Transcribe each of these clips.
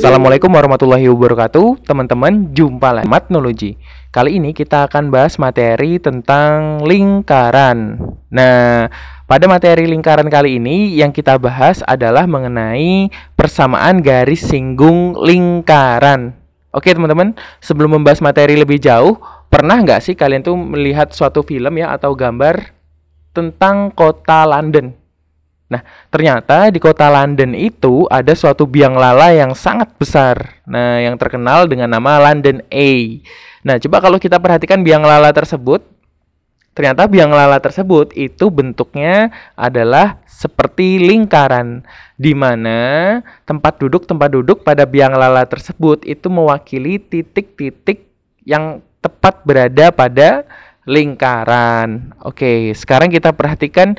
Assalamualaikum warahmatullahi wabarakatuh. Teman-teman, jumpa lagi Matnologi. Kali ini kita akan bahas materi tentang lingkaran. Nah, pada materi lingkaran kali ini yang kita bahas adalah mengenai persamaan garis singgung lingkaran. Oke teman-teman, sebelum membahas materi lebih jauh, pernah nggak sih kalian tuh melihat suatu film ya atau gambar tentang kota London? Nah, ternyata di kota London itu ada suatu biang lala yang sangat besar. Nah, yang terkenal dengan nama London Eye. Nah, coba kalau kita perhatikan biang lala tersebut, ternyata biang lala tersebut itu bentuknya adalah seperti lingkaran, di mana tempat duduk pada biang lala tersebut itu mewakili titik-titik yang tepat berada pada lingkaran. Oke, sekarang kita perhatikan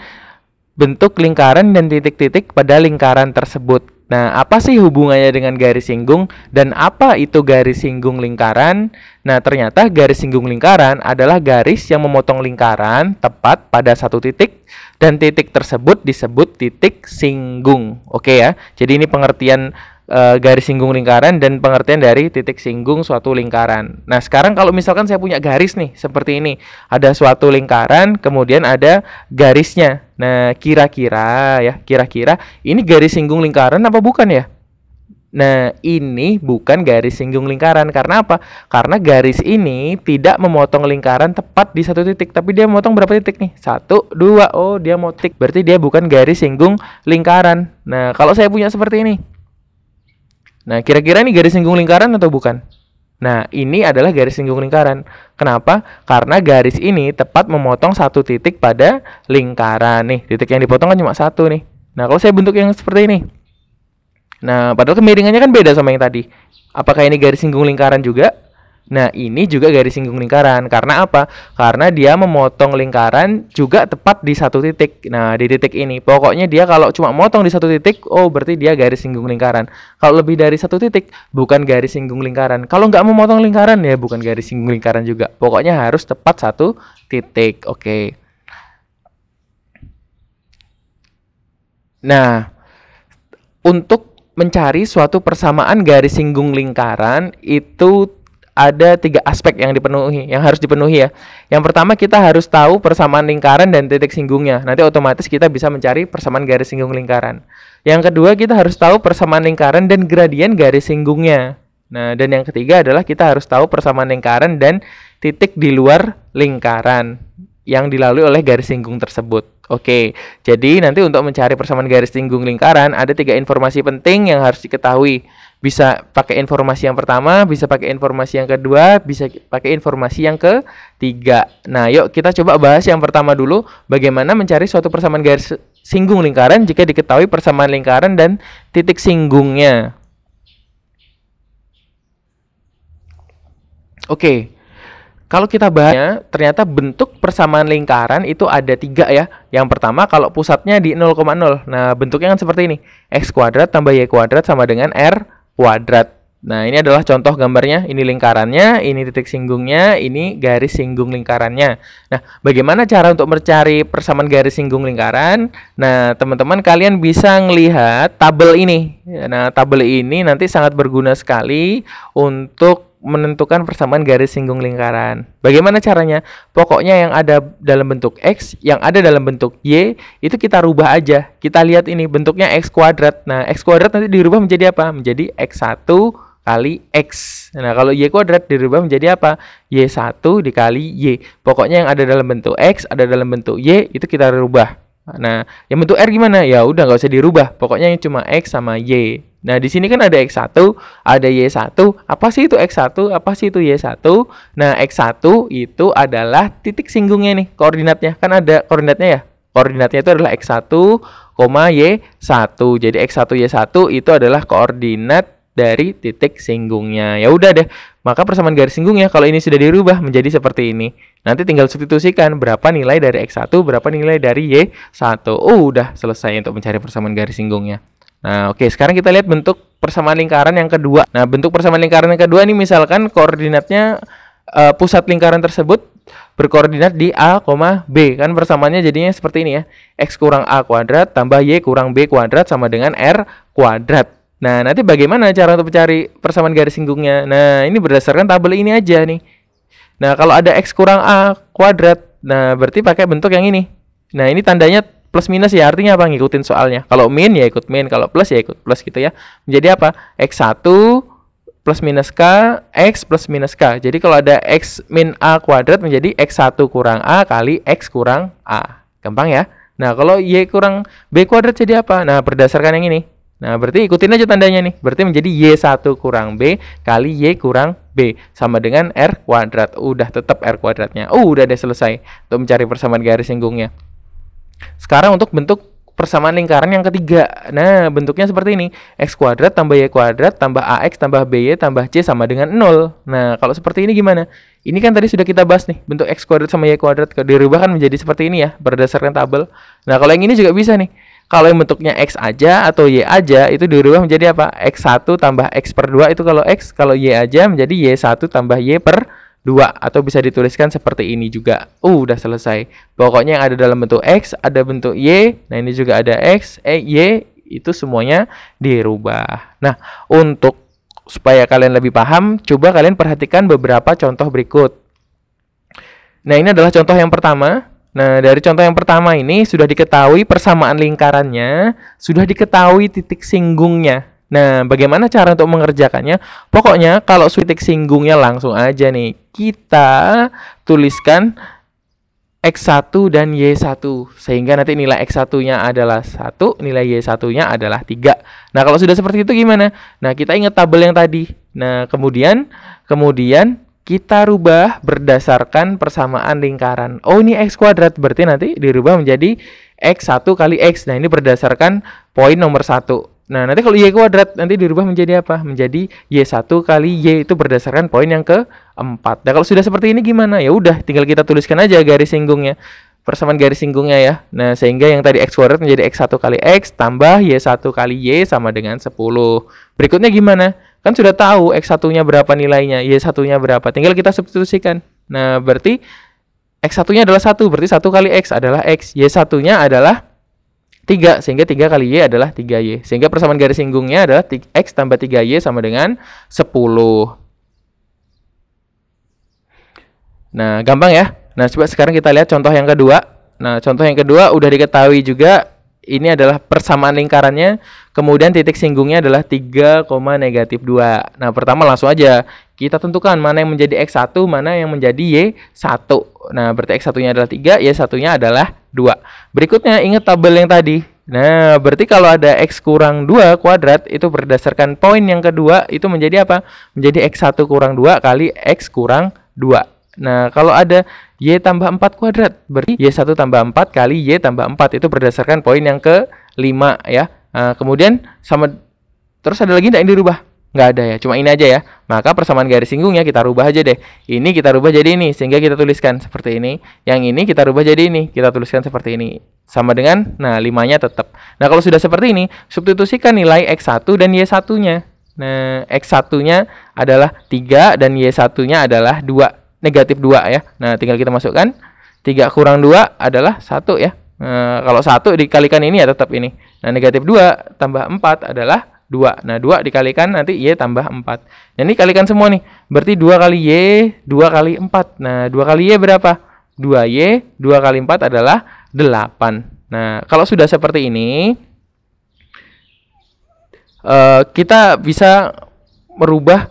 bentuk lingkaran dan titik-titik pada lingkaran tersebut. Nah, apa sih hubungannya dengan garis singgung dan apa itu garis singgung lingkaran? Nah, ternyata garis singgung lingkaran adalah garis yang memotong lingkaran tepat pada satu titik dan titik tersebut disebut titik singgung. Oke ya. Jadi ini pengertian garis singgung lingkaran dan pengertian dari titik singgung suatu lingkaran. Nah, sekarang kalau misalkan saya punya garis nih seperti ini, ada suatu lingkaran, kemudian ada garisnya. Nah, kira-kira ini garis singgung lingkaran apa bukan ya? Nah, ini bukan garis singgung lingkaran. Karena apa? Karena garis ini tidak memotong lingkaran tepat di satu titik, tapi dia memotong berapa titik nih? 1, 2. Oh, dia mau titik. Berarti dia bukan garis singgung lingkaran. Nah, kalau saya punya seperti ini. Nah, kira-kira ini garis singgung lingkaran atau bukan? Nah, ini adalah garis singgung lingkaran. Kenapa? Karena garis ini tepat memotong satu titik pada lingkaran. Nih, titik yang dipotong kan cuma satu nih. Nah, kalau saya bentuk yang seperti ini. Nah, padahal kemiringannya kan beda sama yang tadi. Apakah ini garis singgung lingkaran juga? Nah, ini juga garis singgung lingkaran. Karena apa? Karena dia memotong lingkaran juga tepat di satu titik. Nah, di titik ini. Pokoknya dia kalau cuma motong di satu titik, oh berarti dia garis singgung lingkaran. Kalau lebih dari satu titik, bukan garis singgung lingkaran. Kalau nggak memotong lingkaran, ya bukan garis singgung lingkaran juga. Pokoknya harus tepat satu titik. Oke. Nah, untuk mencari suatu persamaan garis singgung lingkaran itu ada 3 aspek yang harus dipenuhi ya. Yang pertama, kita harus tahu persamaan lingkaran dan titik singgungnya. Nanti otomatis kita bisa mencari persamaan garis singgung lingkaran. Yang kedua, kita harus tahu persamaan lingkaran dan gradien garis singgungnya. Nah, dan yang ketiga adalah kita harus tahu persamaan lingkaran dan titik di luar lingkaran yang dilalui oleh garis singgung tersebut. Oke, jadi nanti untuk mencari persamaan garis singgung lingkaran ada 3 informasi penting yang harus diketahui. Bisa pakai informasi yang pertama, bisa pakai informasi yang kedua, bisa pakai informasi yang ketiga. Nah, yuk kita coba bahas yang pertama dulu. Bagaimana mencari suatu persamaan garis singgung lingkaran jika diketahui persamaan lingkaran dan titik singgungnya. Oke, kalau kita bahas, ternyata bentuk persamaan lingkaran itu ada 3 ya. Yang pertama, kalau pusatnya di 0,0. Nah, bentuknya kan seperti ini. X kuadrat tambah Y kuadrat sama dengan R kuadrat. Nah, ini adalah contoh gambarnya. Ini lingkarannya, ini titik singgungnya, ini garis singgung lingkarannya. Nah, bagaimana cara untuk mencari persamaan garis singgung lingkaran? Nah, teman-teman kalian bisa melihat tabel ini. Nah, tabel ini nanti sangat berguna sekali untuk menentukan persamaan garis singgung lingkaran. Bagaimana caranya? Pokoknya yang ada dalam bentuk X, yang ada dalam bentuk Y, itu kita rubah aja. Kita lihat ini bentuknya X kuadrat. Nah, X kuadrat nanti dirubah menjadi apa? Menjadi X1 kali X. Nah, kalau Y kuadrat dirubah menjadi apa? Y1 dikali Y. Pokoknya yang ada dalam bentuk X, ada dalam bentuk Y, itu kita rubah. Nah, yang bentuk R gimana? Ya udah nggak usah dirubah. Pokoknya yang cuma X sama Y. Nah, di sini kan ada X1, ada Y1. Apa sih itu X1? Apa sih itu Y1? Nah, X1 itu adalah titik singgungnya nih, koordinatnya. Kan ada koordinatnya ya? Koordinatnya itu adalah X1, Y1. Jadi X1, Y1 itu adalah koordinat dari titik singgungnya. Ya udah deh. Maka persamaan garis singgungnya kalau ini sudah dirubah menjadi seperti ini. Nanti tinggal substitusikan berapa nilai dari X1, berapa nilai dari Y1. Udah selesai untuk mencari persamaan garis singgungnya. Nah, oke, sekarang kita lihat bentuk persamaan lingkaran yang kedua. Nah, bentuk persamaan lingkaran yang kedua ini misalkan koordinatnya pusat lingkaran tersebut berkoordinat di A, B. Kan persamaannya jadinya seperti ini ya. X kurang A kuadrat tambah Y kurang B kuadrat sama dengan R kuadrat. Nah, nanti bagaimana cara untuk mencari persamaan garis singgungnya? Nah, ini berdasarkan tabel ini aja nih. Nah, kalau ada X kurang A kuadrat, nah berarti pakai bentuk yang ini. Nah, ini tandanya plus minus ya, artinya apa? Ngikutin soalnya. Kalau min ya ikut min, kalau plus ya ikut plus gitu ya. Menjadi apa? X1 plus minus K, X plus minus K. Jadi kalau ada X min A kuadrat menjadi X1 kurang A kali X kurang A. Gampang ya? Nah, kalau Y kurang B kuadrat jadi apa? Nah, berdasarkan yang ini. Nah, berarti ikutin aja tandanya nih. Berarti menjadi Y1 kurang B kali Y kurang B. Sama dengan R kuadrat. Udah tetap R kuadratnya. Udah deh selesai. Untuk mencari persamaan garis singgungnya. Sekarang untuk bentuk persamaan lingkaran yang ketiga. Nah, bentuknya seperti ini. X kuadrat tambah Y kuadrat tambah AX tambah BY tambah C sama dengan 0. Nah, kalau seperti ini gimana? Ini kan tadi sudah kita bahas nih. Bentuk X kuadrat sama Y kuadrat dirubah kan menjadi seperti ini ya. Berdasarkan tabel. Nah, kalau yang ini juga bisa nih. Kalau yang bentuknya X aja atau Y aja itu dirubah menjadi apa? X1 tambah X per 2 itu kalau X. Kalau Y aja menjadi Y1 tambah Y per 2. Atau bisa dituliskan seperti ini juga. Udah selesai. Pokoknya yang ada dalam bentuk X, ada bentuk Y. Nah, ini juga ada X, Y. Itu semuanya dirubah. Nah, untuk supaya kalian lebih paham, coba kalian perhatikan beberapa contoh berikut. Nah, ini adalah contoh yang pertama. Nah, dari contoh yang pertama ini sudah diketahui persamaan lingkarannya, sudah diketahui titik singgungnya. Nah, bagaimana cara untuk mengerjakannya? Pokoknya kalau titik singgungnya langsung aja nih. Kita tuliskan X1 dan Y1. Sehingga nanti nilai X1-nya adalah 1, nilai Y1-nya adalah 3. Nah, kalau sudah seperti itu gimana? Nah, kita ingat tabel yang tadi. Nah, kemudian kita rubah berdasarkan persamaan lingkaran. Oh, ini X kuadrat, berarti nanti dirubah menjadi X1 kali X. Nah, ini berdasarkan poin nomor 1. Nah, nanti kalau Y kuadrat, nanti dirubah menjadi apa? Menjadi Y1 kali Y, itu berdasarkan poin yang keempat. Nah, kalau sudah seperti ini gimana? Ya udah, tinggal kita tuliskan aja garis singgungnya. Persamaan garis singgungnya ya. Nah, sehingga yang tadi X kuadrat menjadi X1 kali X tambah Y1 kali Y sama dengan 10. Berikutnya gimana? Kan sudah tahu X1-nya berapa nilainya, Y1-nya berapa. Tinggal kita substitusikan. Nah, berarti X1-nya adalah 1, berarti 1 kali X adalah X. Y1-nya adalah 3, sehingga 3 kali Y adalah 3Y. Sehingga persamaan garis singgungnya adalah X tambah 3Y sama dengan 10. Nah, gampang ya. Nah, coba sekarang kita lihat contoh yang kedua. Nah, contoh yang kedua udah diketahui juga. Ini adalah persamaan lingkarannya, kemudian titik singgungnya adalah 3, -2. Nah, pertama langsung aja kita tentukan mana yang menjadi X1, mana yang menjadi Y1. Nah, berarti X1-nya adalah 3, Y1-nya adalah 2. Berikutnya ingat tabel yang tadi. Nah, berarti kalau ada X kurang 2 kuadrat, itu berdasarkan poin yang kedua, itu menjadi apa? Menjadi X1 kurang 2 kali X kurang 2. Nah, kalau ada Y tambah 4 kuadrat, berarti Y1 tambah 4 kali Y tambah 4. Itu berdasarkan poin yang ke-5 ya. Nah, kemudian sama, terus ada lagi tidak yang dirubah? Nggak ada ya, cuma ini aja ya. Maka persamaan garis singgungnya kita rubah aja deh. Ini kita rubah jadi ini, sehingga kita tuliskan seperti ini. Yang ini kita rubah jadi ini, kita tuliskan seperti ini. Sama dengan, nah 5-nya tetap. Nah, kalau sudah seperti ini, substitusikan nilai X1 dan Y1-nya. Nah, X1-nya adalah 3 dan Y1-nya adalah 2. Negatif 2 ya. Nah, tinggal kita masukkan 3 kurang 2 adalah 1 ya. Nah, kalau 1 dikalikan ini ya tetap ini. Nah, negatif 2 tambah 4 adalah 2. Nah, 2 dikalikan nanti Y tambah 4. Nah, ini kalikan semua nih. Berarti 2 kali Y, 2 kali 4. Nah, 2 kali Y berapa? 2Y, 2 kali 4 adalah 8. Nah, kalau sudah seperti ini, kita bisa merubah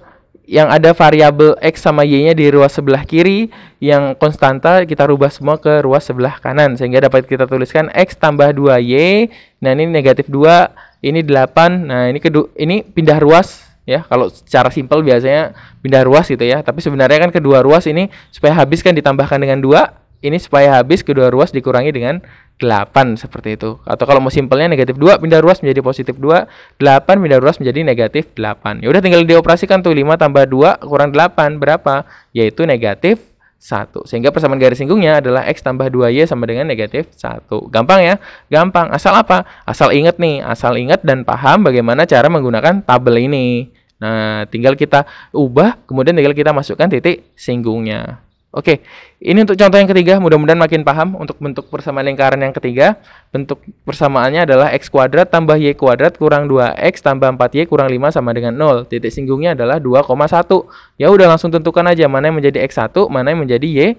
yang ada variabel X sama Y-nya di ruas sebelah kiri, yang konstanta kita rubah semua ke ruas sebelah kanan, sehingga dapat kita tuliskan X tambah 2Y. Nah, ini negatif 2, ini 8. Nah, ini pindah ruas ya. Kalau secara simpel biasanya pindah ruas gitu ya, tapi sebenarnya kan kedua ruas ini supaya habis kan ditambahkan dengan 2. Ini supaya habis kedua ruas dikurangi dengan 8 seperti itu. Atau kalau mau simpelnya negatif 2 pindah ruas menjadi positif 2, 8 pindah ruas menjadi negatif 8. Ya udah tinggal dioperasikan tuh, 5 tambah 2 kurang 8 berapa? Yaitu negatif 1. Sehingga persamaan garis singgungnya adalah X tambah 2Y sama dengan negatif 1. Gampang ya? Gampang. Asal apa? Asal ingat nih, asal ingat dan paham bagaimana cara menggunakan tabel ini. Nah, tinggal kita ubah, kemudian tinggal kita masukkan titik singgungnya. Oke, ini untuk contoh yang ketiga, mudah-mudahan makin paham. Untuk bentuk persamaan lingkaran yang ketiga, bentuk persamaannya adalah x kuadrat tambah y kuadrat kurang 2x tambah 4y kurang 5 sama dengan 0. Titik singgungnya adalah 2,1. Ya udah, langsung tentukan aja mana yang menjadi x1, mana yang menjadi y.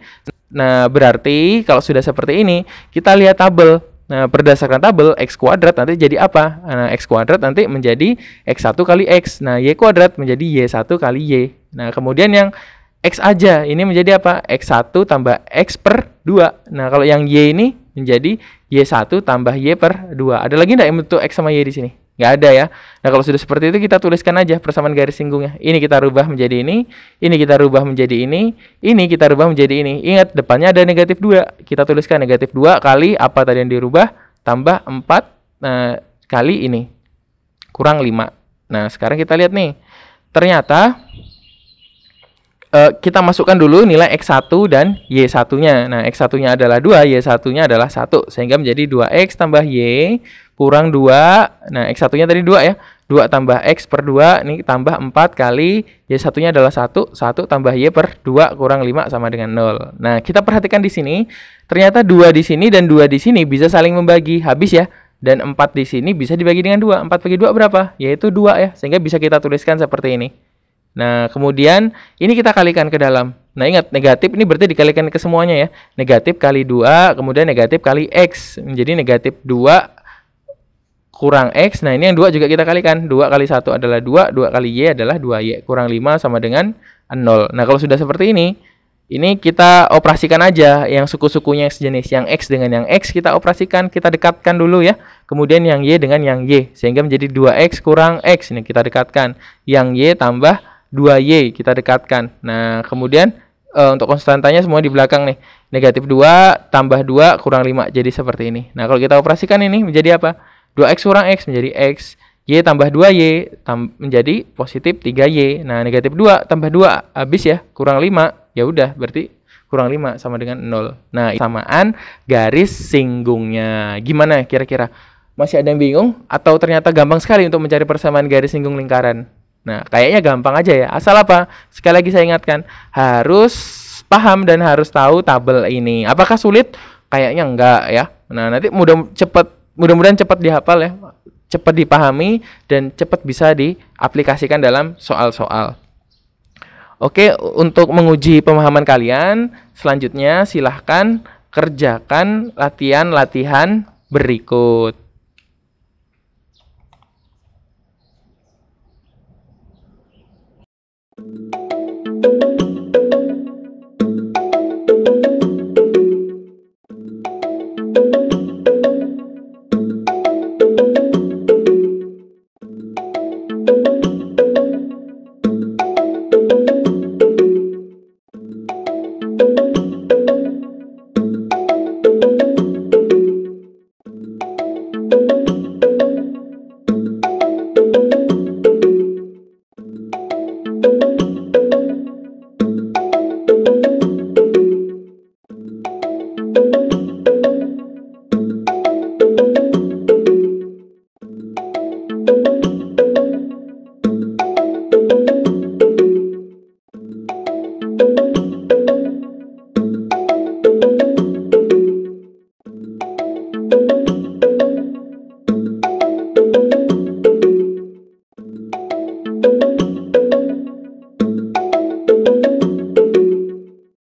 Nah, berarti kalau sudah seperti ini, kita lihat tabel. Nah, berdasarkan tabel, x kuadrat nanti jadi apa? Nah, x kuadrat nanti menjadi x1 kali x. Nah, y kuadrat menjadi y1 kali y. Nah, kemudian yang X aja, ini menjadi apa? X1 tambah X per 2. Nah, kalau yang Y ini menjadi Y1 tambah Y per 2. Ada lagi enggak yang bentuk X sama Y di sini? Nggak ada ya. Nah, kalau sudah seperti itu, kita tuliskan aja persamaan garis singgungnya. Ini kita rubah menjadi ini kita rubah menjadi ini kita rubah menjadi ini. Ingat, depannya ada negatif 2. Kita tuliskan negatif 2 kali apa tadi yang dirubah, tambah 4 kali ini. Kurang 5. Nah, sekarang kita lihat nih. Ternyata kita masukkan dulu nilai X1 dan Y1-nya. Nah, X1-nya adalah 2, Y1-nya adalah 1. Sehingga menjadi 2X tambah Y kurang 2. Nah, X1-nya tadi 2 ya. 2 tambah X per 2, ini tambah 4 kali Y1-nya adalah 1. 1 tambah Y per 2 kurang 5 sama dengan 0. Nah, kita perhatikan di sini. Ternyata 2 di sini dan 2 di sini bisa saling membagi. Habis ya. Dan 4 di sini bisa dibagi dengan 2. 4 bagi 2 berapa? Yaitu 2 ya. Sehingga bisa kita tuliskan seperti ini. Nah, kemudian ini kita kalikan ke dalam. Nah, ingat, negatif ini berarti dikalikan ke semuanya ya. Negatif kali 2, kemudian negatif kali X. Menjadi negatif 2 kurang X. Nah, ini yang 2 juga kita kalikan. 2 kali 1 adalah 2, 2 kali Y adalah 2Y. Kurang 5 sama dengan 0. Nah, kalau sudah seperti ini kita operasikan aja yang suku-sukunya yang sejenis. Yang X dengan yang X kita operasikan, kita dekatkan dulu ya. Kemudian yang Y dengan yang Y. Sehingga menjadi 2X kurang X. Ini kita dekatkan. Yang Y tambah 2Y kita dekatkan. Nah, kemudian untuk konstantanya semua di belakang nih. Negatif 2 tambah 2 kurang 5 jadi seperti ini. Nah, kalau kita operasikan ini menjadi apa? 2X kurang X menjadi X. Y tambah 2Y menjadi positif 3Y. Nah, negatif 2 tambah 2 habis ya, kurang 5. Ya udah, berarti kurang 5 sama dengan 0. Nah, samaan garis singgungnya. Gimana kira-kira? Masih ada yang bingung? Atau ternyata gampang sekali untuk mencari persamaan garis singgung lingkaran? Nah, kayaknya gampang aja ya. Asal apa? Sekali lagi saya ingatkan, harus paham dan harus tahu tabel ini. Apakah sulit? Kayaknya enggak ya. Nah, nanti mudah-mudahan cepat dihafal ya. Cepat dipahami dan cepat bisa diaplikasikan dalam soal-soal. Oke, untuk menguji pemahaman kalian, selanjutnya silahkan kerjakan latihan-latihan berikut.